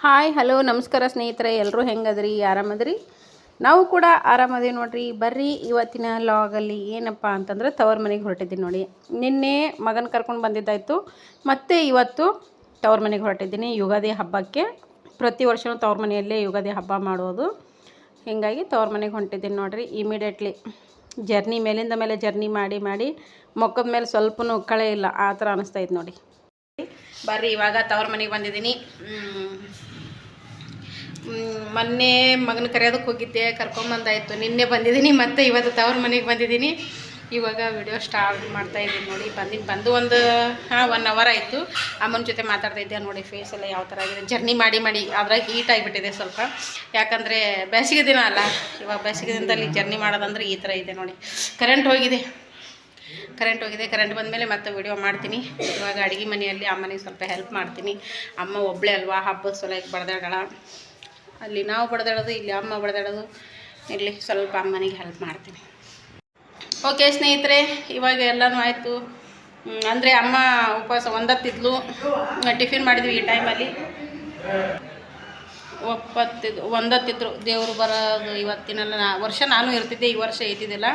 Hi hello ನಮಸ್ಕಾರ ಸ್ನೇಹಿತರೆ, ಎಲ್ಲರೂ ಹೆಂಗದ್ರಿ? ಆರಾಮದ್ರಿ? ನಾವು ಕೂಡ ಆರಾಮದೀವಿ ನೋಡ್ರಿ. ಬರ್ರಿ ಇವತ್ತಿನ ಲಾಗಲ್ಲಿ ಏನಪ್ಪ ಅಂತಂದ್ರೆ ತವ್ರ ಮನೆಗೆ ಹೊರಟಿದ್ದೀನಿ ನೋಡಿ. ನಿನ್ನೆ ಮಗನ ಕರ್ಕೊಂಡು ಬಂದಿದ್ದಾಯಿತು, ಮತ್ತು ಇವತ್ತು ತವ್ರ ಮನೆಗೆ ಹೊರಟಿದ್ದೀನಿ ಯುಗಾದಿ ಹಬ್ಬಕ್ಕೆ. ಪ್ರತಿ ವರ್ಷವೂ ತವ್ರ ಮನೆಯಲ್ಲೇ ಯುಗಾದಿ ಹಬ್ಬ ಮಾಡೋದು, ಹೀಗಾಗಿ ತವ್ರ ಮನೆಗೆ ಹೊಂಟಿದ್ದೀನಿ ನೋಡ್ರಿ. ಇಮಿಡಿಯೇಟ್ಲಿ ಜರ್ನಿ ಮೇಲಿಂದ ಮೇಲೆ ಜರ್ನಿ ಮಾಡಿ ಮಾಡಿ ಮೊಕ್ಕದ ಮೇಲೆ ಸ್ವಲ್ಪನೂ ಕಳೆ ಇಲ್ಲ, ಆ ಥರ ಅನ್ನಿಸ್ತೈತೆ ನೋಡಿ. ಬರ್ರಿ ಇವಾಗ ತವ್ರ ಮನೆಗೆ ಬಂದಿದ್ದೀನಿ. ಮೊನ್ನೆ ಮಗನ ಕರೆಯೋದಕ್ಕೆ ಹೋಗಿದ್ದೆ, ಕರ್ಕೊಂಬಂದಾಯಿತು. ನಿನ್ನೆ ಬಂದಿದ್ದೀನಿ, ಮತ್ತು ಇವತ್ತು ತವ್ರ ಮನೆಗೆ ಬಂದಿದ್ದೀನಿ. ಇವಾಗ ವಿಡಿಯೋ ಸ್ಟಾರ್ಟ್ ಮಾಡ್ತಾಯಿದ್ದೀನಿ ನೋಡಿ. ಬಂದು ಒಂದು 1 ಅವರ್ ಆಯಿತು. ಅಮ್ಮನ ಜೊತೆ ಮಾತಾಡ್ತಾಯಿದ್ದೆ ನೋಡಿ. ಫೇಸ್ ಎಲ್ಲ ಯಾವ ಥರ ಆಗಿದೆ, ಜರ್ನಿ ಮಾಡಿ ಮಾಡಿ ಅದ್ರಾಗ ಹೀಟ್ ಆಗಿಬಿಟ್ಟಿದೆ ಸ್ವಲ್ಪ. ಯಾಕಂದರೆ ಬೇಸಿಗೆ ದಿನ ಅಲ್ಲ, ಇವಾಗ ಬೇಸಿಗೆ ದಿನದಲ್ಲಿ ಜರ್ನಿ ಮಾಡೋದಂದ್ರೆ ಈ ಥರ ಇದೆ ನೋಡಿ. ಕರೆಂಟ್ ಹೋಗಿದೆ. ಕರೆಂಟ್ ಬಂದಮೇಲೆ ಮತ್ತೆ ವಿಡಿಯೋ ಮಾಡ್ತೀನಿ. ಇವಾಗ ಅಡುಗೆ ಮನೆಯಲ್ಲಿ ಅಮ್ಮನಿಗೆ ಸ್ವಲ್ಪ ಹೆಲ್ಪ್ ಮಾಡ್ತೀನಿ. ಅಮ್ಮ ಒಬ್ಬಳೇ ಅಲ್ವಾ, ಹಬ್ಬದ ಸಲುವಾಗಿ ಬಡ್ದಾಡಳ. ಅಲ್ಲಿ ನಾವು ಬಡ್ದಾಡೋದು, ಇಲ್ಲಿ ಅಮ್ಮ ಬಡ್ದಾಡೋದು. ಇಲ್ಲಿ ಸ್ವಲ್ಪ ಅಮ್ಮನಿಗೆ ಹೆಲ್ಪ್ ಮಾಡ್ತೀನಿ. ಓಕೆ ಸ್ನೇಹಿತರೆ, ಇವಾಗ ಎಲ್ಲನೂ ಆಯಿತು. ಅಂದರೆ ಅಮ್ಮ ಉಪವಾಸ ಒಂದತ್ತಿದ್ಲು, ಟಿಫಿನ್ ಮಾಡಿದ್ವಿ ಈ ಟೈಮಲ್ಲಿ. ಒಂದತ್ತಿದ್ರು. ದೇವರು ಬರೋದು ಇವತ್ತಿನಲ್ಲ. ವರ್ಷ ನಾನು ಇರ್ತಿದ್ದೆ, ಈ ವರ್ಷ ಇದ್ದಿದ್ದಿಲ್ಲ.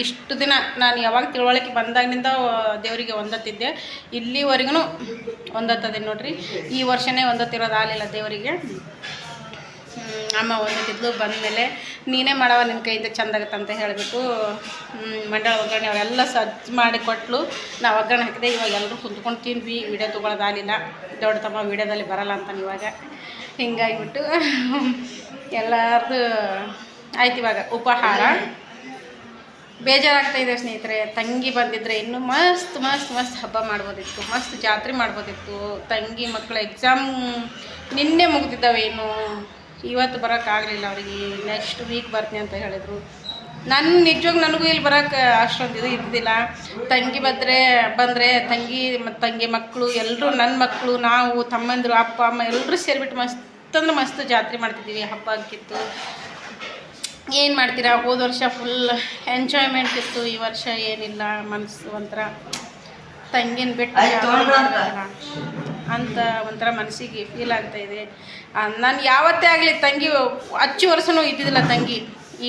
ಇಷ್ಟು ದಿನ ನಾನು ಯಾವಾಗ ತಿಳುವಳಿಕೆ ಬಂದಾಗಿನಿಂದ ದೇವರಿಗೆ ಒಂದತ್ತಿದ್ದೆ. ಇಲ್ಲಿವರೆಗೂ ಒಂದತ್ತದೆ ನೋಡ್ರಿ. ಈ ವರ್ಷವೇ ಒಂದತ್ತಿರೋದು ಆಗಲಿಲ್ಲ ದೇವರಿಗೆ. ಅಮ್ಮ ಒಂದತ್ತಿದ್ಲು. ಬಂದಮೇಲೆ ನೀನೇ ಮಾಡವ, ನಿನ್ನ ಕೈಯಿಂದ ಚೆಂದಾಗತ್ತೆ ಅಂತ ಹೇಳಿಬಿಟ್ಟು ಮಂಡಳ ಒಗ್ಗರಣೆ ಅವೆಲ್ಲ ಸಜ್ಜು ಮಾಡಿ ಕೊಟ್ಟಲು. ನಾವು ಒಗ್ಗರಣೆ ಹಾಕಿದೆ. ಇವಾಗ ಎಲ್ಲರೂ ಕುಂತ್ಕೊಂಡು ತಿಂದ್ವಿ. ವೀಡಿಯೋ ತೊಗೊಳೋದಾಗಲಿಲ್ಲ, ದೊಡ್ಡ ತಮ್ಮ ವೀಡಿಯೋದಲ್ಲಿ ಬರಲ್ಲ ಅಂತಾನೆ ಇವಾಗ. ಹಿಂಗಾಗಿಬಿಟ್ಟು ಎಲ್ಲರದು ಆಯ್ತು. ಇವಾಗ ಉಪಹಾರ ಬೇಜಾರಾಗ್ತಾಯಿದೆ ಸ್ನೇಹಿತರೆ. ತಂಗಿ ಬಂದಿದ್ದರೆ ಇನ್ನೂ ಮಸ್ತ್ ಹಬ್ಬ ಮಾಡ್ಬೋದಿತ್ತು, ಮಸ್ತ್ ಜಾತ್ರೆ ಮಾಡ್ಬೋದಿತ್ತು. ತಂಗಿ ಮಕ್ಕಳ ಎಕ್ಸಾಮ್ ನಿನ್ನೆ ಮುಗಿದಿದ್ದಾವೆ, ಇನ್ನು ಇವತ್ತು ಬರೋಕ್ಕಾಗಲಿಲ್ಲ ಅವರಿಗೆ. ನೆಕ್ಸ್ಟ್ ವೀಕ್ ಬರ್ತೀನಿ ಅಂತ ಹೇಳಿದರು. ನಿಜವಾಗ್ ನನಗೂ ಇಲ್ಲಿ ಬರೋಕ್ಕೆ ಅಷ್ಟೊಂದು ಇದು ಇದ್ದಿದ್ದಿಲ್ಲ. ತಂಗಿ ಬಂದರೆ ತಂಗಿ ಮಕ್ಕಳು ಎಲ್ಲರೂ, ನನ್ನ ಮಕ್ಕಳು, ನಾವು ತಮ್ಮಂದರು, ಅಪ್ಪ ಅಮ್ಮ ಎಲ್ಲರೂ ಸೇರಿಬಿಟ್ಟು ಮಸ್ತ್ ಜಾತ್ರೆ ಮಾಡ್ತಿದ್ದೀವಿ. ಹಬ್ಬ ಆಗಿತ್ತು. ಏನು ಮಾಡ್ತೀರಾ, ಹೋದ ವರ್ಷ ಫುಲ್ ಎಂಜಾಯ್ಮೆಂಟ್ ಇತ್ತು. ಈ ವರ್ಷ ಏನಿಲ್ಲ. ಮನಸ್ಸು ಒಂಥರ ತಂಗಿನ ಬಿಟ್ಟು ಅಂತ ಒಂಥರ ಮನಸ್ಸಿಗೆ ಫೀಲ್ ಆಗ್ತಾಯಿದೆ. ನಾನು ಯಾವತ್ತೇ ಆಗಲಿ ತಂಗಿ ಅಚ್ಚು ವರ್ಷವೂ ಇದ್ದಿದ್ದಿಲ್ಲ ತಂಗಿ.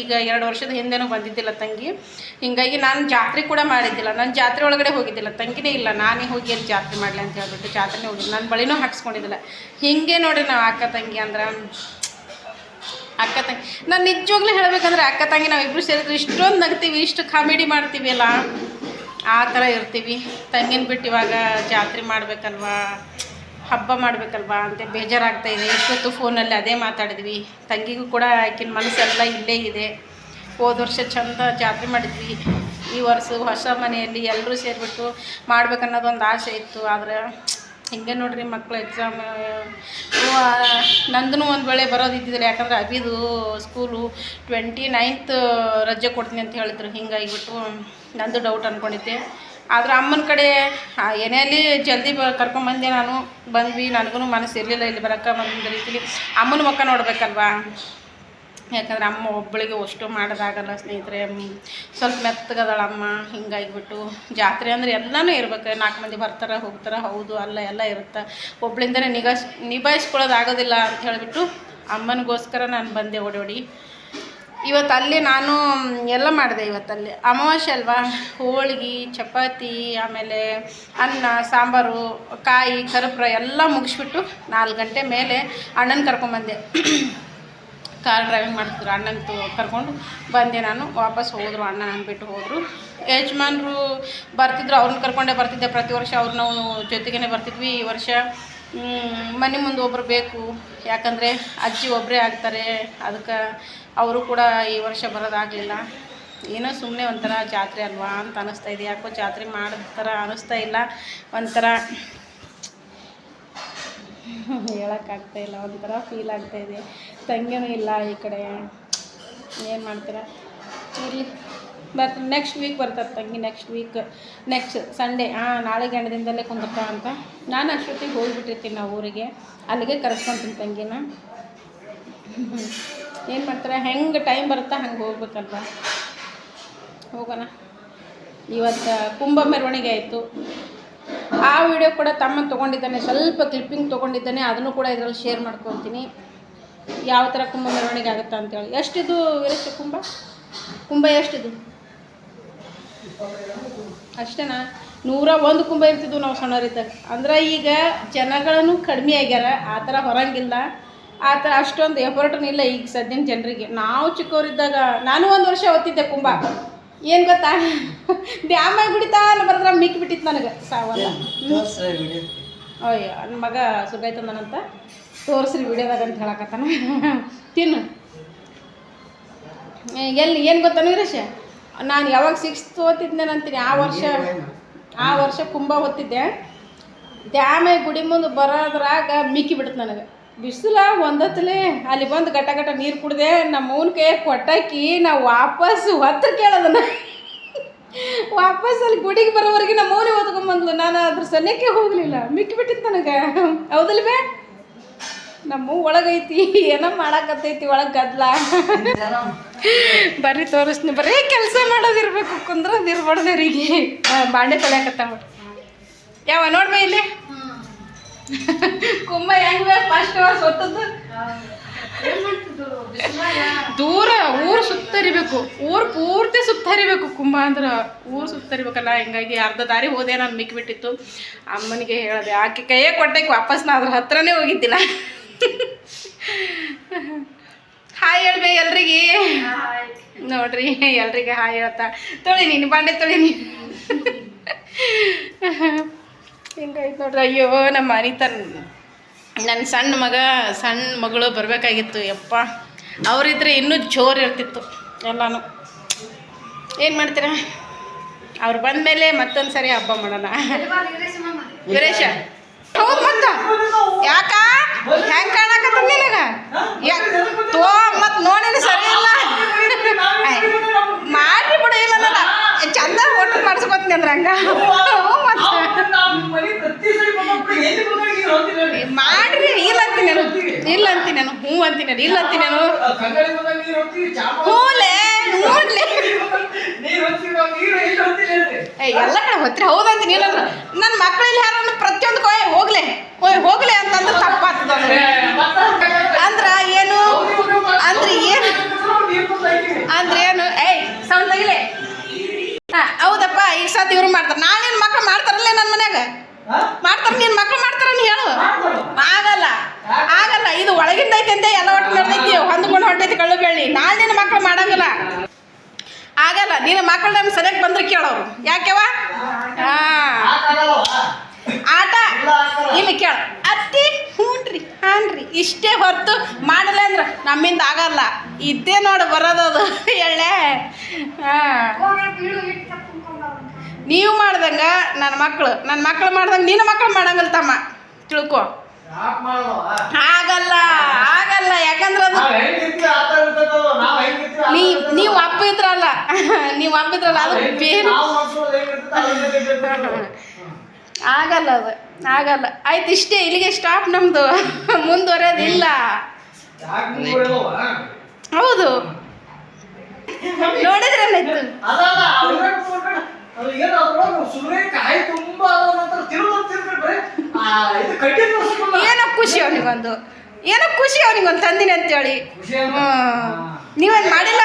ಈಗ 2 ವರ್ಷದ ಹಿಂದೆನೂ ಬಂದಿದ್ದಿಲ್ಲ ತಂಗಿ. ಹೀಗಾಗಿ ನಾನು ಜಾತ್ರೆ ಕೂಡ ಮಾಡಿದ್ದಿಲ್ಲ. ನಾನು ಜಾತ್ರೆ ಒಳಗಡೆ ಹೋಗಿದ್ದಿಲ್ಲ, ತಂಗಿನೇ ಇಲ್ಲ. ನಾನೇ ಹೋಗಿ ಅಲ್ಲಿ ಜಾತ್ರೆ ಮಾಡಲಿ ಅಂತ ಹೇಳ್ಬಿಟ್ಟು ಜಾತ್ರೆನೇ ಹೋಗಿದ್ದೆ. ನನ್ನ ಬಳಿನೂ ಹಾಕ್ಸ್ಕೊಂಡಿದ್ದಿಲ್ಲ. ಹೀಗೆ ನೋಡಿರಿ ನಾವು ಅಕ್ಕ ತಂಗಿ ಅಂದ್ರೆ. ನಾನು ನಿಜವಾಗ್ಲೂ ಹೇಳಬೇಕಂದ್ರೆ ಅಕ್ಕ ತಂಗಿ ನಾವಿಬ್ಬರು ಸೇರಿದ್ರೆ ಇಷ್ಟೊಂದು ನಗ್ತೀವಿ, ಇಷ್ಟು ಕಾಮಿಡಿ ಮಾಡ್ತೀವಿ ಅಲ್ಲ, ಆ ಥರ ಇರ್ತೀವಿ. ತಂಗಿನ ಬಿಟ್ಟು ಇವಾಗ ಜಾತ್ರೆ ಮಾಡಬೇಕಲ್ವಾ, ಹಬ್ಬ ಮಾಡಬೇಕಲ್ವಾ ಅಂತ ಬೇಜಾರಾಗ್ತಾಯಿದೆ. ಇಷ್ಟೊತ್ತು ಫೋನಲ್ಲಿ ಅದೇ ಮಾತಾಡಿದ್ವಿ. ತಂಗಿಗೂ ಕೂಡ ಆಕಿನ ಮನಸ್ಸೆಲ್ಲ ಇಲ್ಲೇ ಇದೆ. ಹೋದ ವರ್ಷ ಚಂದ ಜಾತ್ರೆ ಮಾಡಿದ್ವಿ. ಈ ವರ್ಷ ಹೊಸ ಮನೆಯಲ್ಲಿ ಎಲ್ಲರೂ ಸೇರಿಬಿಟ್ಟು ಮಾಡ್ಬೇಕನ್ನೋದೊಂದು ಆಸೆ ಇತ್ತು. ಆದರೆ ಹಿಂಗೆ ನೋಡ್ರಿ, ಮಕ್ಕಳು ಎಕ್ಸಾಮ್. ನಂದೂ ಒಂದು ವೇಳೆ ಬರೋದಿದ್ದಿದ್ದಿಲ್ಲ. ಯಾಕಂದರೆ ಅಭಿದು ಸ್ಕೂಲು 29th ರಜೆ ಕೊಡ್ತೀನಿ ಅಂತ ಹೇಳಿದ್ರು. ಹಿಂಗಾಗಿಬಿಟ್ಟು ನಂದು ಡೌಟ್ ಅಂದ್ಕೊಂಡಿದ್ದೆ. ಆದರೆ ಅಮ್ಮನ ಕಡೆ ಏನೇ ಅಲ್ಲಿ ಜಲ್ದಿ ಕರ್ಕೊಂಬಂದೆ. ಬಂದ್ವಿ. ನನಗೂ ಮನಸ್ಸು ಇರಲಿಲ್ಲ ಇಲ್ಲಿ ಬರೋಕ್ಕೆ. ಒಂದು ರೀತಿಲಿ ಅಮ್ಮನ ಮುಖ ನೋಡಬೇಕಲ್ವಾ. ಯಾಕಂದರೆ ಅಮ್ಮ ಒಬ್ಬಳಿಗೆ ಅಷ್ಟು ಮಾಡೋದಾಗಲ್ಲ ಸ್ನೇಹಿತರೆ. ಸ್ವಲ್ಪ ಮೆತ್ತಗದಾಳ ಅಮ್ಮ. ಹಿಂಗಾಗಿಬಿಟ್ಟು ಜಾತ್ರೆ ಅಂದರೆ ಎಲ್ಲನೂ ಇರ್ಬೇಕು. 4 ಮಂದಿ ಬರ್ತಾರೆ ಹೋಗ್ತಾರೆ, ಹೌದು ಅಲ್ಲ ಎಲ್ಲ ಇರುತ್ತೆ. ಒಬ್ಬಳಿಂದನೇ ನಿಭಾಯಿಸ್ಕೊಳ್ಳೋದಾಗೋದಿಲ್ಲ ಅಂತ ಹೇಳಿಬಿಟ್ಟು ಅಮ್ಮನಿಗೋಸ್ಕರ ನಾನು ಬಂದೆ ಓಡಿ. ಇವತ್ತು ಅಲ್ಲಿ ನಾನು ಎಲ್ಲ ಮಾಡಿದೆ. ಇವತ್ತಲ್ಲಿ ಅಮಾವಾಸ್ಯೆ ಅಲ್ವಾ, ಹೋಳಿಗೆ, ಚಪಾತಿ, ಆಮೇಲೆ ಅನ್ನ, ಸಾಂಬಾರು, ಕಾಯಿ, ಕರ್ಪೂರ ಎಲ್ಲ ಮುಗಿಸ್ಬಿಟ್ಟು 4 ಗಂಟೆ ಮೇಲೆ ಅಣ್ಣನ ಕರ್ಕೊಂಬಂದೆ. ಕಾರ್ ಡ್ರೈವಿಂಗ್ ಮಾಡ್ತಿದ್ರು. ಅಣ್ಣಂತೂ ಕರ್ಕೊಂಡು ಬಂದೆ ನಾನು. ವಾಪಸ್ ಹೋದರು, ಅಣ್ಣ ನಾನು ಬಿಟ್ಟು ಹೋದರು. ಯಜಮಾನ್ರು ಬರ್ತಿದ್ರು, ಅವ್ರನ್ನ ಕರ್ಕೊಂಡೇ ಬರ್ತಿದ್ದೆ. ಪ್ರತಿ ವರ್ಷ ಅವ್ರು ನಾವು ಜೊತೆಗೇ ಬರ್ತಿದ್ವಿ. ಈ ವರ್ಷ ಮನೆ ಮುಂದೆ ಒಬ್ಬರು ಬೇಕು. ಯಾಕಂದರೆ ಅಜ್ಜಿ ಒಬ್ಬರೇ ಆಗ್ತಾರೆ. ಅದಕ್ಕೆ ಅವರು ಕೂಡ ಈ ವರ್ಷ ಬರೋದಾಗಲಿಲ್ಲ. ಏನೋ ಸುಮ್ಮನೆ ಒಂಥರ ಜಾತ್ರೆ ಅಲ್ವಾ ಅಂತ ಅನ್ನಿಸ್ತಾಯಿದೆ. ಯಾಕೋ ಜಾತ್ರೆ ಮಾಡಿದ ಥರ ಅನ್ನಿಸ್ತಾ ಇಲ್ಲ. ಒಂಥರ ಹೇಳೋಕ್ಕಾಗ್ತಾಯಿಲ್ಲ, ಒಂಥರ ಫೀಲ್ ಆಗ್ತಾಯಿದೆ. ತಂಗಿನೂ ಇಲ್ಲ ಈ ಕಡೆ. ಏನು ಮಾಡ್ತೀರಾ, ಇರಲಿ. ನೆಕ್ಸ್ಟ್ ವೀಕ್ ಬರ್ತಾರೆ ತಂಗಿ. Next Sunday. ನಾಳೆಗೆ 2 ದಿನದಲ್ಲೇ ಕುಂದರ್ತಾ ಅಂತ. ನಾನು ಅಷ್ಟೊತ್ತಿಗೆ ಹೋಗಿಬಿಟ್ಟಿರ್ತೀನಿ ನಾವು ಊರಿಗೆ. ಅಲ್ಲಿಗೆ ಕರೆಸ್ಕೊತೀನಿ ತಂಗಿನ. ಏನು ಮಾಡ್ತಾರೆ, ಹೆಂಗೆ ಟೈಮ್ ಬರುತ್ತಾ ಹಂಗೆ ಹೋಗ್ಬೇಕಲ್ವ. ಹೋಗೋಣ. ಇವತ್ತು ಕುಂಭ ಮೆರವಣಿಗೆ ಆಯಿತು. ಆ ವಿಡಿಯೋ ಕೂಡ ತಮ್ಮ ತೊಗೊಂಡಿದ್ದಾನೆ, ಸ್ವಲ್ಪ ಕ್ಲಿಪ್ಪಿಂಗ್ ತೊಗೊಂಡಿದ್ದಾನೆ, ಅದನ್ನು ಕೂಡ ಇದರಲ್ಲಿ ಶೇರ್ ಮಾಡ್ಕೊತೀನಿ ಯಾವ ಥರ ಕುಂಭ ಮೆರವಣಿಗೆ ಆಗುತ್ತಾ ಅಂತೇಳಿ. ಎಷ್ಟಿದು ವೀರೇಶ ಕುಂಭ ಎಷ್ಟಿದು? ಅಷ್ಟೇನಾ? 101 ಕುಂಭ ಇರ್ತಿದ್ವು ನಾವು ಸಣ್ಣವರಿದ್ದಾಗ. ಅಂದ್ರೆ ಈಗ ಜನಗಳನ್ನು ಕಡಿಮೆ ಆಗ್ಯಾರ, ಆ ಥರ ಹೊರಂಗಿಲ್ಲ, ಆ ಥರ ಅಷ್ಟೊಂದು ಎಫರ್ಟ್ನೂ ಇಲ್ಲ ಈಗ ಸದ್ಯನ ಜನರಿಗೆ. ನಾವು ಚಿಕ್ಕವರಿದ್ದಾಗ ನಾನು 1 ವರ್ಷ ಓದ್ತಿದ್ದೆ ಕುಂಭ. ಏನು ಗೊತ್ತಾ, ಡ್ಯಾಮಾಗಿ ಬಿಡಿತಾನ ಬರ್ದ್ರೆ ಮಿಕ್ಕಿ ಬಿಟ್ಟಿತ್ತು ನನಗೆ ಸಾವಲ್ಲ. ಅಯ್ಯೋ ನನ್ನ ಮಗ ಸುಗಾಯ್ತಂದನಂತ ತೋರಿಸ್ರಿ ವಿಡಿಯೋದಾಗ ಅಂತ ಹೇಳಕತ್ತಾನ. ತಿನ್ನು. ಎಲ್ಲಿ ಏನು ಗೊತ್ತಾನು ವೀರೇಶ, ನಾನು ಯಾವಾಗ 6th ಓದ್ತಿದ್ದೆ ಅಂತೀನಿ, ಆ ವರ್ಷ ಕುಂಭ ಓದ್ತಿದ್ದೆ. ಡ್ಯಾಮಾಗಿ ಗುಡಿ ಮುಂದೆ ಬರೋದ್ರಾಗ ಮಿಕ್ಕಿ ಬಿಡುತ್ತೆ ನನಗೆ. ಬಿಸಿಲ ಒಂದೊತ್ತಲೇ ಅಲ್ಲಿ ಬಂದು ಗಟ ನೀರು ಕುಡ್ದೆ. ನಮ್ಮ ಅವ್ನ ಕೈ ಕೊಟ್ಟಾಕಿ ನಾವು ವಾಪಸ್ ಹೊತ್ತು ಕೇಳೋದನ್ನ ವಾಪಸ್ ಅಲ್ಲಿ ಗುಡಿಗೆ ಬರೋವರೆಗೆ ನಮ್ಮ ಮೌನಿ ಓದ್ಕೊಂಬಂದ್ಲು. ನಾನು ಅದ್ರ ಸನ್ಯಕ್ಕೆ ಹೋಗಲಿಲ್ಲ, ಮಿಕ್ಕಿ ಬಿಟ್ಟಿತ್ತು ನನಗೆ. ಹೌದಲ್ವೇ? ನಮ್ಮ ಒಳಗೈತಿ, ಏನೋ ಮಾಡಾಕತ್ತೈತಿ ಒಳಗೆ ಗದ್ಲ. ಬರ್ರಿ ತೋರಿಸ್ತೀನಿ, ಬರೀ ಕೆಲಸ ಮಾಡೋದಿರ್ಬೇಕು, ಕುಂದ್ರದಿರ್ಬಾರ್ದವ್ರಿಗೆ. ಬಾಂಡೆ ತೊಳ್ಯಾಕತ್ತಾವ ಯಾವ ನೋಡ್ಬೇ ಇಲ್ಲಿ ಕುಂಭ ಹೆಂಗ್ ಫಸ್ಟ್ ವರ್ಷ ಹೊತ್ತದ್ದು ದೂರ ಊರು ಸುತ್ತರಿಬೇಕು, ಊರು ಪೂರ್ತಿ ಸುತ್ತರಿಬೇಕು. ಕುಂಭ ಅಂದ್ರೆ ಊರು ಸುತ್ತರಿಬೇಕಲ್ಲ, ಹಿಂಗಾಗಿ ಅರ್ಧ ದಾರಿ ಹೋದೆ. ನಾನು ಮಿಕ್ಕಿಬಿಟ್ಟಿತ್ತು. ಅಮ್ಮನಿಗೆ ಹೇಳಿದೆ, ಆಕೆ ಕೈಯೇ ಕೊಟ್ಟಕ್ಕೆ ವಾಪಸ್ ನಾ ಅದ್ರ ಹತ್ರನೇ ಹೋಗಿದ್ದಿಲ್ಲ. ಹಾಯ್ ಹೇಳ್ಬೇ ಎಲ್ರಿಗೆ. ನೋಡ್ರಿ ಎಲ್ರಿಗೆ ಹಾಯ್ ಹೇಳ್ತಾ. ತೊಳಿ ನೀನು ಬಾಂಡೆ ತೊಳಿ ನೀನು. ಹಿಂಗಾಯ್ತು ನೋಡ್ರಿ. ಅಯ್ಯೋ ನಮ್ಮ ಅನಿತಾ, ನನ್ನ ಸಣ್ಣ ಮಗಳು ಬರಬೇಕಾಗಿತ್ತು. ಯಪ್ಪ ಅವರಿದ್ರೆ ಇನ್ನೂ ಜೋರು ಇರ್ತಿತ್ತು ಎಲ್ಲನೂ. ಏನು ಮಾಡ್ತೀರಾ, ಅವ್ರು ಬಂದಮೇಲೆ ಮತ್ತೊಂದು ಸರಿ ಹಬ್ಬ ಮಾಡೋಣ. ವೀರೇಶ ಹೌದು ಮತ್ತ ಯಾಕ ಹೆಂಗೆ ಕಾಣಕತ್ತ ನಿನಗೆ ತೋ ಮತ್ತು ನೋಡಿನ ಸರಿ ಇಲ್ಲ ಮಾಡಿ ಬಿಡು. ಇಲ್ಲ ಚಂದ ಹೋಟೆಲ್ ಮಾಡಿಸ್ಕೊತೀನಿ ಅಂದ್ರೆ ಹಂಗ ಮಾಡ್ರಿ. ಇಲ್ಲ ಅಂತೀನಿ ನಾನು ಹ್ಞೂ ಅಂತೀನಿ ನಾನು ಇಲ್ಲ ಅಂತೀನಿ ನಾನು ಹ್ಞೂಲೇ ನೋಡ್ಲಿ ಎಲ್ಲ ಕಡೆ ಹೊತ್ರಿ ಹೌದಂತೀನಿ. ಇಲ್ಲ ನನ್ನ ಮಕ್ಕಳಲ್ಲಿ ಯಾರನ್ನ ಪ್ರತಿಯೊಂದು ಹೋಗ್ಲೆ ಅಂತಂದ್ರೆ ತಪ್ಪಾಗ್ತದ. ಅಂದ್ರೆ ಏನು ಏಯ್ ಸೌಂಡ್ ತೆಗಿಲೆ. ಹೌದಪ್ಪ, ಈಗ ಸತ್ ಇವ್ರು ಮಾಡ್ತಾರೆ. ನಾಳೆ ನಿನ್ನ ಮಕ್ಳು ಮಾಡ್ತಾರಲ್ಲೇ ನನ್ನ ಮನ್ಯಾಗ ಮಾಡ್ತಾರೆ. ನಿನ್ನ ಮಕ್ಳು ಮಾಡ್ತಾರ ನೀ ಹೇಳು. ಆಗಲ್ಲ ಇದು ಒಳಗಿಂದ ಐತೆ ಅಂತ ಎಲ್ಲ ಒಟ್ಟು ನಡೆದೈತಿ, ಹೊಂದ್ಕೊಂಡು ಹೊಂಟೈತಿ ಕಳ್ಳು ಬೆಳ್ಳಿ. ನಾಳೆ ನಿನ್ನ ಮಕ್ಳು ಮಾಡಂಗಿಲ್ಲ, ಆಗಲ್ಲ. ನಿನ್ನ ಮಕ್ಕಳು ನಮ್ಮ ಸರಿಯಾಗಿ ಬಂದ್ರೆ ಕೇಳೋರು ಯಾಕೆವ ಆಟ ಇಲ್ಲಿ ಕೇಳ ಅತ್ತಿ ಹ್ಞೂನ್ರಿ ಹಾನ್ರಿ ಇಷ್ಟೇ ಹೊರತು ಮಾಡಲ್ಲ ಅಂದ್ರೆ ನಮ್ಮಿಂದ ಆಗಲ್ಲ. ಇದ್ದೇ ನೋಡು ಬರೋದದು ಎಳ್ಳೆ. ನೀವು ಮಾಡ್ದಂಗ ನನ್ನ ಮಕ್ಕಳು ಮಾಡ್ದಂಗೆ ನಿನ್ನ ಮಕ್ಕಳು ಮಾಡಂಗಿಲ್ಲ ತಮ್ಮ, ತಿಳ್ಕೊ. ಆಗಲ್ಲ ಯಾಕಂದ್ರೆ ಅದು ನೀವು ಅಪ್ಪ ಇದ್ರಲ್ಲ ಅದು ಬೇರೆ ಆಗಲ್ಲ. ಆಯ್ತು ಇಷ್ಟೇ, ಇಲ್ಲಿಗೆ ಸ್ಟಾಪ್. ನಮ್ದು ಮುಂದುವರೆಯೋದಿಲ್ಲ. ಹೌದು ನೋಡಿದ್ರೆ ಏನಾಯ್ತು, ಏನೋ ಖುಷಿ ಅವನಿಗೊಂದು ತಂದಿನಿ ಅಂತೇಳಿ. ನೀವೇನು ಮಾಡಿಲ್ಲ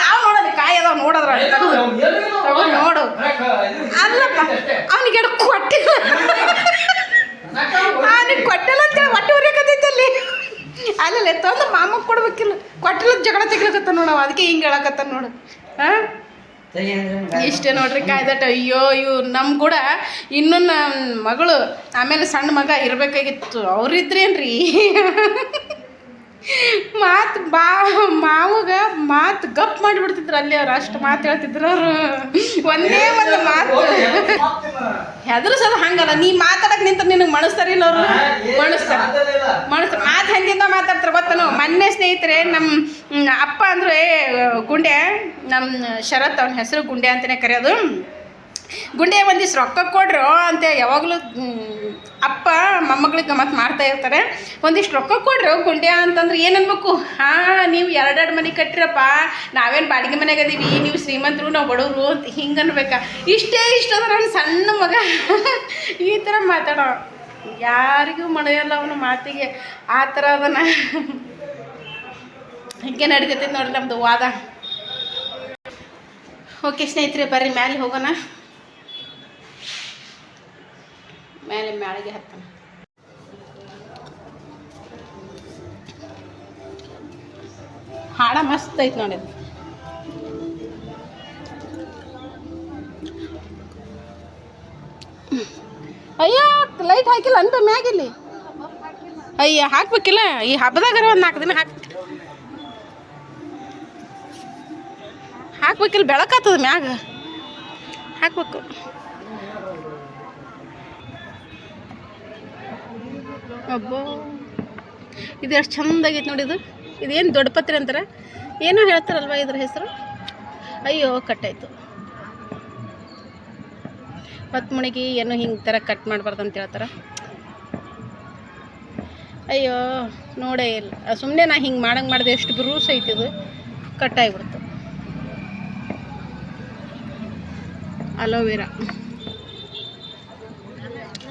ನಾವು ನೋಡೋದು ಕಾಯಿ ಅದಾವ ನೋಡೋದ್ರ ತಗೋ ನೋಡು. ಅಲ್ಲಪ್ಪ ಅವನಿಗೆ ಕೊಟ್ಟಿಲ್ಲ ಅಂತೇಳಿ ಒಟ್ಟು ಹೊರಕತ್ತೈತಲ್ಲಿ. ಅಲ್ಲೇ ತಂದು ಮಾಮಕ್ಕೆ ಕೊಡ್ಬೇಕಿಲ್ಲ, ಕೊಟ್ಟಿಲ್ಲ ಜಗಳ ತೆಗಿಲಕತ್ತ ನೋಡವ. ಅದಕ್ಕೆ ಹಿಂಗೆ ಹೇಳಕತ್ತ ನೋಡು. ಇಷ್ಟೇ ನೋಡ್ರಿ ಕಾಯ್ದಟ. ಅಯ್ಯೋ ಇವು ನಮ್ಮ ಕೂಡ ಇನ್ನೂ ನನ್ನ ಮಗಳು ಆಮೇಲೆ ಸಣ್ಣ ಮಗ ಇರಬೇಕಾಗಿತ್ತು. ಅವ್ರಿದ್ರೇನ್ರಿ ಮಾವಾಗ ಮಾತು ಗಪ್ ಮಾಡಿಬಿಡ್ತಿದ್ರು ಅಲ್ಲಿ. ಅವ್ರು ಅಷ್ಟು ಮಾತು ಹೇಳ್ತಿದ್ರು. ಅವರು ಒಂದೇ ಒಂದು ಮಾತು ಹೆದರ್ಸೋದು ಹಂಗಲ್ಲ. ನೀ ಮಾತಾಡಕ್ಕೆ ನಿಂತ ನಿನಗೆ ಮಣಿಸ್ತಾರಿಲ್ಲ ಅವರು. ಮಣಿಸ್ತಾರೆ ಮಾತು ಹೆಂಗಿಂದ ಮಾತಾಡ್ತಾರೆ ಗೊತ್ತನು. ಮೊನ್ನೆ ಸ್ನೇಹಿತರೆ ನಮ್ಮ ಅಪ್ಪ ಅಂದರೆ ಗುಂಡೆ, ನಮ್ಮ ಶರತ್ ಅವನ ಹೆಸರು ಗುಂಡೆ ಅಂತಲೇ ಕರೆಯೋದು. ಗುಂಡೆ ಒಂದಿಷ್ಟು ರೊಕ್ಕ ಕೊಡ್ರು ಅಂತ ಯಾವಾಗಲೂ ಅಪ್ಪ ಮೊಮ್ಮಗಳಿಗೆ ಮತ್ತು ಮಾಡ್ತಾ ಇರ್ತಾರೆ. ಒಂದಿಷ್ಟು ರೊಕ್ಕ ಕೊಡ್ರಿ ಗುಂಡ್ಯಾ ಅಂತಂದ್ರೆ ಏನು ಅನ್ಬೇಕು, ನೀವು ಎರಡೆರಡು ಮನೆ ಕಟ್ಟಿರಪ್ಪ, ನಾವೇನು ಬಾಡಿಗೆ ಮನೆಗೆ ಅದೀವಿ, ನೀವು ಶ್ರೀಮಂತರು ನಾವು ಬಡವರು ಅಂತ ಹಿಂಗೆ ಅನ್ಬೇಕಾ. ಇಷ್ಟೇ ಅದ ನನ್ನ ಸಣ್ಣ ಮಗ ಈ ಥರ ಮಾತಾಡೋ, ಯಾರಿಗೂ ಮಳೆಯಲ್ಲ ಅವನ ಮಾತಿಗೆ, ಆ ಥರ ಅದನ್ನ ಹಿಂಗೆ ನಡೀತೈತಿ ನೋಡ್ರಿ ನಮ್ಮದು ವಾದ. ಓಕೆ ಸ್ನೇಹಿತರೆ, ಬರ್ರಿ ಮ್ಯಾಲೆ ಹೋಗೋಣ. ಮ್ಯಾಳಿಗೆ ಹತ್ತೋಣ. ಹಾಡ ಮಸ್ತ್ ಐತೆ ನೋಡಿ. ಅಯ್ಯೋ ಲೈಟ್ ಹಾಕಿಲ್ಲ ಅನ್ಪ ಮ್ಯಾಗಿಲ್ಲಿ. ಅಯ್ಯ ಹಾಕ್ಬೇಕಿಲ್ಲ, ಈ ಹಬ್ಬದಾಗ ಒಂದು 4 ದಿನ ಹಾಕ್ಬೇಕಿಲ್ಲ, ಬೆಳಕಾಗ್ತದ ಮ್ಯಾಗ ಹಾಕ್ಬೇಕು. ಅಬ್ಬೋ ಇದು ಎಷ್ಟು ಚಂದಾಗೈತೆ ನೋಡಿ. ಇದೇನು ದೊಡ್ಡ ಪತ್ರೆ ಅಂತಾರೆ, ಏನೋ ಹೇಳ್ತಾರಲ್ವ ಇದ್ರ ಹೆಸರು. ಅಯ್ಯೋ ಕಟ್ಟಾಯಿತು. 10 ಮಣಿಗೆ ಏನೋ ಹಿಂಗೆ ಥರ ಕಟ್ ಮಾಡಬಾರ್ದು ಅಂತ ಹೇಳ್ತಾರೆ. ಅಯ್ಯೋ ನೋಡೇ ಇಲ್ಲ, ಸುಮ್ಮನೆ ನಾ ಹಿಂಗೆ ಮಾಡಿದೆ, ಎಷ್ಟು ಬ್ರೂಸ್ ಐತಿದು, ಕಟ್ಟಾಗಿಬಿಡ್ತು. ಅಲೋವೆರಾ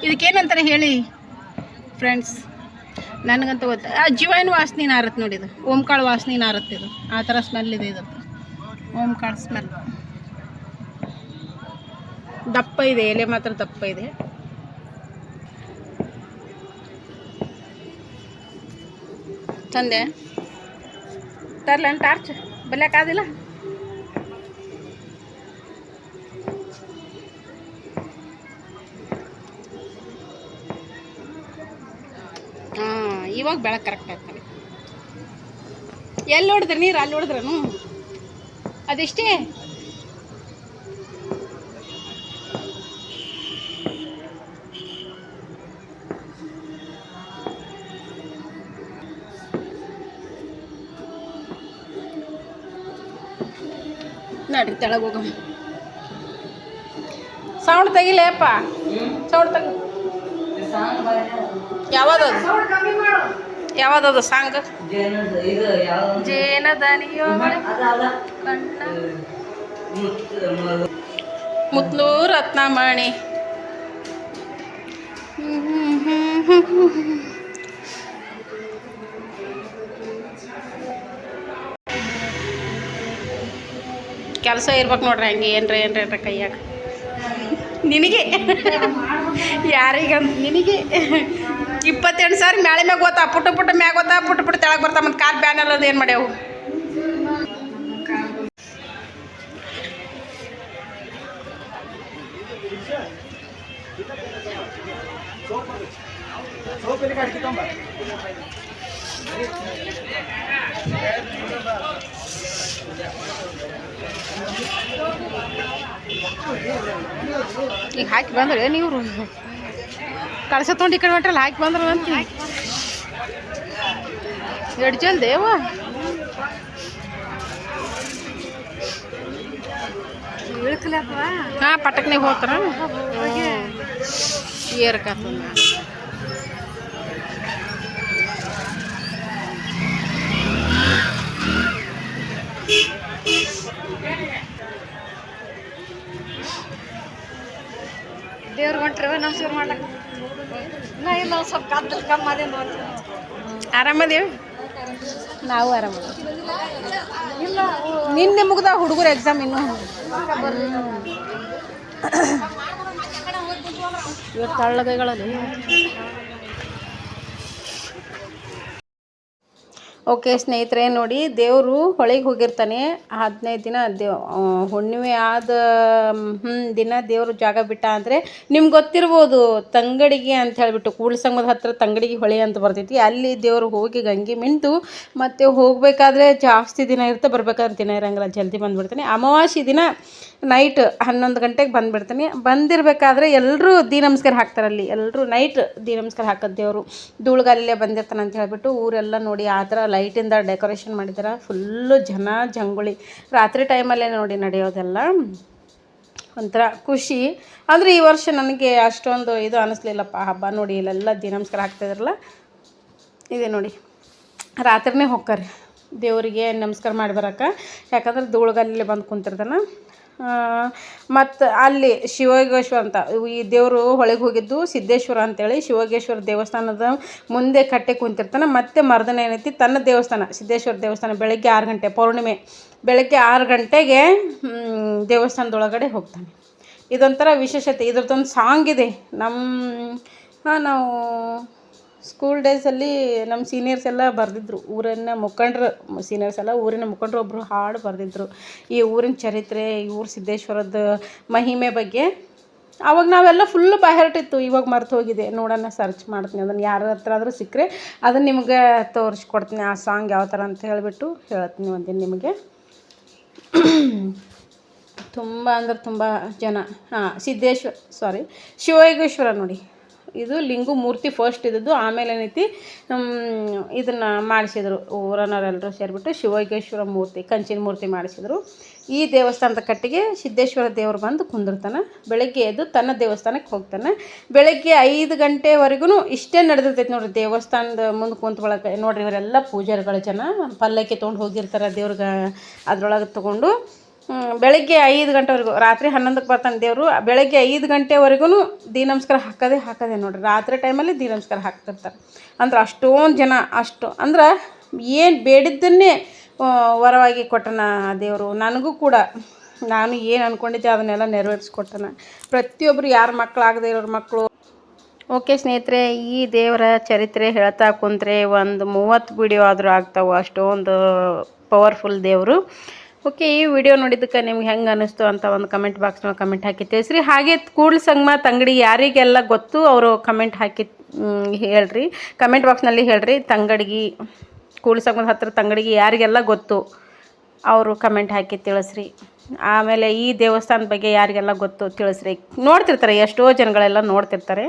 ಇದಕ್ಕೇನಂತಾರೆ ಹೇಳಿ ಫ್ರೆಂಡ್ಸ್, ನನಗಂತ ಗೊತ್ತ. ಜೀವನ ವಾಸನೆ ನಾರತ್ತೆ ನೋಡಿ, ಇದು ಓಂಕಾಳು ವಾಸನೆ ನಾರತ್ತೆ, ಇದು ಆ ಥರ ಸ್ಮೆಲ್ ಇದೆ. ಇದಕ್ಕೆ ಓಂಕಾಳು ಸ್ಮೆಲ್ ದಪ್ಪ ಇದೆ, ಎಲೆ ಮಾತ್ರ ದಪ್ಪ ಇದೆ. ತಂದೆ ತರ್ಲ ಟಾರ್ಚ್ ಬಲ್ಯಾಕಾದಿಲ್ಲ. ಇವಾಗ ಬೆಳಕು ಕರೆಕ್ಟ್ ಆಗ್ತದೆ. ಎಲ್ಲಿ ಹೊಡೆದ್ರಿ ನೀರು, ಅಲ್ಲಿ ಹೊಡೆದ್ರನು ಅದೆಷ್ಟೇ. ನಡ್ರಿ ತೆಳಗೆ ಹೋಗ. ಸೌಂಡ್ ತೆಗಿಲೇಪ್ಪ, ಸೌಂಡ್ ತೆಗಿ. ಯಾವ್ದದು ಸಾಂಗ್? ಜೇನದನಿಯೋ ಕಣ್ಣ ಮುತ್ಲು ರತ್ನಮಣಿ. ಕೆಲಸ ಇರ್ಬೇಕು ನೋಡ್ರಿ ಹಂಗೆ, ಏನ್ರ ಕೈಯಾಗ. ನಿನಗೆ ಯಾರಿಗಂತ ನಿನಗೆ 28 ಸಾರಿ ಮ್ಯಾಳೆ ಮ್ಯಾಗ ಗೊತ್ತಾ, ಪುಟ್ಟ ಮ್ಯಾಗ ಗೊತ್ತಾ, ಪುಟ್ಟ ತೆಳಗೆ ಬರ್ತಾ. ಮತ್ತು ಕಾಲು ಬ್ಯಾನ್ ಅಲ್ಲದು ಏನು ಮಾಡ್ಯಾವು. ಈಗ ಹಾಕಿ ಬಂದ್ರೆ ನೀವ್ರು ಕಳಸ ತೊಗೊಂಡು ಈ ಕಡೆ ಹೊಂಟ್ರಲ್ಲ, ಹಾಕಿ ಬಂದ್ರು ಅಂತ ಎಡ್ ಜಲ್ದೇವ. ಹಾಂ ಪಟಕ್ನೆ ಹೋಗ್ತಾರ ಏರ್ಕಾತ. ದೇವ್ರ ಹೊಂಟ್ರವ ನಮಸ್ಕಾರ ಮಾಡ್ಲಕ್ಕ. ನಾ ಇಲ್ಲ ಸ್ವಲ್ಪ ಕಾದ್ರ ಕಮ್ಮಿ ಅದೇ ನೋಡ್ತೀವಿ. ಆರಾಮದೇವಿ, ನಾವು ಆರಾಮದೇವಿ. ಇಲ್ಲ ನಿನ್ನೆ ಮುಗ್ದ ಹುಡುಗರು ಎಕ್ಸಾಮ್ ಇನ್ನೂ. ಇವತ್ತು ತಳ್ಳಗೈಗಳಲ್ಲಿ. ಓಕೆ ಸ್ನೇಹಿತರೆ ನೋಡಿ, ದೇವರು ಹೊಳೆಗೆ ಹೋಗಿರ್ತಾನೆ 15 ದಿನ. ಹುಣ್ಣಿಮೆ ಆದ ದಿನ ದೇವರು ಜಾಗ ಬಿಟ್ಟ ಅಂದರೆ ನಿಮ್ಗೆ ಗೊತ್ತಿರ್ಬೋದು, ತಂಗಡಿಗೆ ಅಂತ ಹೇಳಿಬಿಟ್ಟು ಕೂಡ್ಲಸಂಗಮದ ಹತ್ತಿರ ತಂಗಡಿಗೆ ಹೊಳೆ ಅಂತ ಬರ್ತೈತಿ. ಅಲ್ಲಿ ದೇವರು ಹೋಗಿ ಗಂಗೆ ಮಿಂದು ಮತ್ತು ಹೋಗಬೇಕಾದ್ರೆ ಜಾಸ್ತಿ ದಿನ ಇರುತ್ತೆ, ಬರ್ಬೇಕಾದ್ರೆ ದಿನ ಇರೋಂಗಿಲ್ಲ, ಜಲ್ದಿ ಬಂದುಬಿಡ್ತಾನೆ. ಅಮಾವಾಸ್ಯೆ ದಿನ ನೈಟ್ 11 ಗಂಟೆಗೆ ಬಂದುಬಿಡ್ತಾನೆ. ಬಂದಿರಬೇಕಾದ್ರೆ ಎಲ್ಲರೂ ನಮಸ್ಕಾರ ಹಾಕ್ತಾರೆ. ಅಲ್ಲಿ ಎಲ್ಲರೂ ನೈಟ್ ನಮಸ್ಕಾರ ಹಾಕೋದು ದೇವರು ಧೂಳುಗಾಲಲ್ಲೇ ಬಂದಿರ್ತಾನೆ ಅಂತ ಹೇಳಿಬಿಟ್ಟು ಊರೆಲ್ಲ ನೋಡಿ ಆ ಥರ ಲೈಟಿಂದ ಡೆಕೋರೇಷನ್ ಮಾಡಿದ್ದಾರೆ. ಫುಲ್ಲು ಜನ ಜಂಗುಳಿ ರಾತ್ರಿ ಟೈಮಲ್ಲೇ ನೋಡಿ ನಡೆಯೋದೆಲ್ಲ. ಒಂಥರ ಖುಷಿ. ಆದರೆ ಈ ವರ್ಷ ನನಗೆ ಅಷ್ಟೊಂದು ಇದು ಅನ್ನಿಸ್ಲಿಲ್ಲಪ್ಪ. ಹಬ್ಬ ನೋಡಿ ಇಲ್ಲೆಲ್ಲ ದೀ ನಮಸ್ಕಾರ ಹಾಕ್ತಾಯಿದ್ರಲ್ಲ, ಇದೆ ನೋಡಿ ರಾತ್ರಿನೇ ಹೋಗ್ತಾರೆ ದೇವರಿಗೆ ನಮಸ್ಕಾರ ಮಾಡಿ ಬರೋಕೆ. ಯಾಕಂದ್ರೆ ಧೂಳುಗಲ್ಲಿ ಬಂದು ಕುಂತಿರ್ತಾನೆ. ಮತ್ತು ಅಲ್ಲಿ ಶಿವಯೋಗೇಶ್ವರ ಅಂತ ಈ ದೇವರು ಹೊಳೆಗೆ ಹೋಗಿದ್ದು ಸಿದ್ದೇಶ್ವರ ಅಂತೇಳಿ ಶಿವಯೋಗೇಶ್ವರ ದೇವಸ್ಥಾನದ ಮುಂದೆ ಕಟ್ಟೆ ಕುಂತಿರ್ತಾನೆ. ಮತ್ತು ಮರ್ದನ ಏನೈತಿ ತನ್ನ ದೇವಸ್ಥಾನ ಸಿದ್ದೇಶ್ವರ ದೇವಸ್ಥಾನ ಬೆಳಗ್ಗೆ 6 ಗಂಟೆ ಪೌರ್ಣಿಮೆ ಬೆಳಗ್ಗೆ 6 ಗಂಟೆಗೆ ದೇವಸ್ಥಾನದೊಳಗಡೆ ಹೋಗ್ತಾನೆ. ಇದೊಂಥರ ವಿಶೇಷತೆ. ಇದ್ರದ್ದೊಂದು ಸಾಂಗ್ ಇದೆ. ನಾವು ಸ್ಕೂಲ್ ಡೇಸಲ್ಲಿ ನಮ್ಮ ಸೀನಿಯರ್ಸ್ ಎಲ್ಲ ಬರೆದಿದ್ರು. ಊರಿನ ಮುಖಂಡರು ಸೀನಿಯರ್ಸ್ ಎಲ್ಲ ಊರಿನ ಮುಖಂಡರು ಒಬ್ಬರು ಹಾಡು ಬರೆದಿದ್ರು ಈ ಊರಿನ ಚರಿತ್ರೆ, ಈ ಊರು ಸಿದ್ದೇಶ್ವರದ ಮಹಿಮೆ ಬಗ್ಗೆ. ಆವಾಗ ನಾವೆಲ್ಲ ಫುಲ್ಲು ಬಾಯ್ಹರ್ಟಿತ್ತು. ಇವಾಗ ಮರ್ತು ಹೋಗಿದೆ. ನೋಡೋಣ ಸರ್ಚ್ ಮಾಡ್ತೀನಿ, ಅದನ್ನು ಯಾರ ಹತ್ರ ಆದರೂ ಸಿಕ್ಕರೆ ಅದನ್ನು ನಿಮಗೆ ತೋರಿಸ್ಕೊಡ್ತೀನಿ. ಆ ಸಾಂಗ್ ಯಾವ ಥರ ಅಂತ ಹೇಳಿಬಿಟ್ಟು ಹೇಳ್ತೀನಿ ಒಂದಿನ ನಿಮಗೆ. ತುಂಬ ಅಂದ್ರೆ ತುಂಬ ಜನ ಶಿವಯೋಗೇಶ್ವರ ನೋಡಿ, ಇದು ಲಿಂಗು ಮೂರ್ತಿ ಫಸ್ಟ್ ಇದ್ದದ್ದು. ಆಮೇಲೆ ಏನೈತಿ ಇದನ್ನು ಮಾಡಿಸಿದ್ರು ಊರನ್ನವರೆಲ್ಲರೂ ಸೇರಿಬಿಟ್ಟು ಶಿವಯೋಗೇಶ್ವರ ಮೂರ್ತಿ, ಕಂಚಿನ ಮೂರ್ತಿ ಮಾಡಿಸಿದ್ರು. ಈ ದೇವಸ್ಥಾನದ ಕಟ್ಟಿಗೆ ಸಿದ್ದೇಶ್ವರ ದೇವರು ಬಂದು ಕುಂದಿರ್ತಾನೆ. ಬೆಳಗ್ಗೆ ಎದ್ದು ತನ್ನ ದೇವಸ್ಥಾನಕ್ಕೆ ಹೋಗ್ತಾನೆ. ಬೆಳಗ್ಗೆ 5 ಗಂಟೆವರೆಗೂ ಇಷ್ಟೇ ನಡೆದಿರ್ತೈತೆ ನೋಡಿರಿ. ದೇವಸ್ಥಾನದ ಮುಂದೆ ಕುಂತ್ಕೊಳಕ್ಕೆ ನೋಡಿರಿ, ಇವರೆಲ್ಲ ಪೂಜಾರಿಗಳ ಜನ ಪಲ್ಲಕ್ಕಿ ತೊಗೊಂಡು ಹೋಗಿರ್ತಾರೆ ದೇವ್ರಿಗೆ, ಅದ್ರೊಳಗೆ ತೊಗೊಂಡು ಬೆಳಗ್ಗೆ 5 ಗಂಟೆವರೆಗೂ. ರಾತ್ರಿ 11ಕ್ಕೆ ಬರ್ತಾನೆ ದೇವರು. ಬೆಳಗ್ಗೆ 5 ಗಂಟೆವರೆಗೂ ದೀ ನಮಸ್ಕಾರ ಹಾಕೋದೇ ನೋಡಿರಿ. ರಾತ್ರಿ ಟೈಮಲ್ಲಿ ದೀ ನಮಸ್ಕಾರ ಹಾಕ್ತಿರ್ತಾರೆ. ಅಂದ್ರೆ ಅಷ್ಟೊಂದು ಜನ, ಅಷ್ಟು ಅಂದ್ರೆ ಏನು ಬೇಡಿದ್ದನ್ನೇ ವರವಾಗಿ ಕೊಟ್ಟನ ದೇವರು. ನನಗೂ ಕೂಡ ನಾನು ಏನು ಅಂದ್ಕೊಂಡಿದ್ದೆ ಅದನ್ನೆಲ್ಲ ನೆರವೇರಿಸ್ಕೊಟ್ಟನ. ಪ್ರತಿಯೊಬ್ಬರು ಯಾರ ಮಕ್ಕಳಾಗದೇ ಇರೋರ ಮಕ್ಕಳು. ಓಕೆ ಸ್ನೇಹಿತರೆ, ಈ ದೇವರ ಚರಿತ್ರೆ ಹೇಳ್ತಾ ಕುಂತ್ರೆ ಒಂದು 30 ವಿಡಿಯೋ ಆದರೂ ಆಗ್ತಾವೆ. ಅಷ್ಟೊಂದು ಪವರ್ಫುಲ್ ದೇವರು. ಓಕೆ, ಈ ವಿಡಿಯೋ ನೋಡಿದ್ದಕ್ಕೆ ನಿಮ್ಗೆ ಹೆಂಗೆ ಅನ್ನಿಸ್ತು ಅಂತ ಒಂದು ಕಮೆಂಟ್ ಬಾಕ್ಸ್ನಲ್ಲಿ ಕಮೆಂಟ್ ಹಾಕಿ ತಿಳಿಸ್ರಿ. ಹಾಗೆ ಕೂಡ್ಲ ಸಂಗಮ ತಂಗಡಿ ಯಾರಿಗೆಲ್ಲ ಗೊತ್ತು ಅವರು ಕಮೆಂಟ್ ಹಾಕಿ ಹೇಳ್ರಿ, ಕಮೆಂಟ್ ಬಾಕ್ಸ್ನಲ್ಲಿ ಹೇಳ್ರಿ. ತಂಗಡಿಗೆ ಕೂಡ್ಲ ಸಂಗಮದ ಹತ್ತಿರ ತಂಗಡಿಗೆ ಯಾರಿಗೆಲ್ಲ ಗೊತ್ತು ಅವರು ಕಮೆಂಟ್ ಹಾಕಿ ತಿಳಿಸ್ರಿ. ಆಮೇಲೆ ಈ ದೇವಸ್ಥಾನದ ಬಗ್ಗೆ ಯಾರಿಗೆಲ್ಲ ಗೊತ್ತು ತಿಳಿಸ್ರಿ. ನೋಡ್ತಿರ್ತಾರೆ, ಎಷ್ಟೋ ಜನಗಳೆಲ್ಲ ನೋಡ್ತಿರ್ತಾರೆ.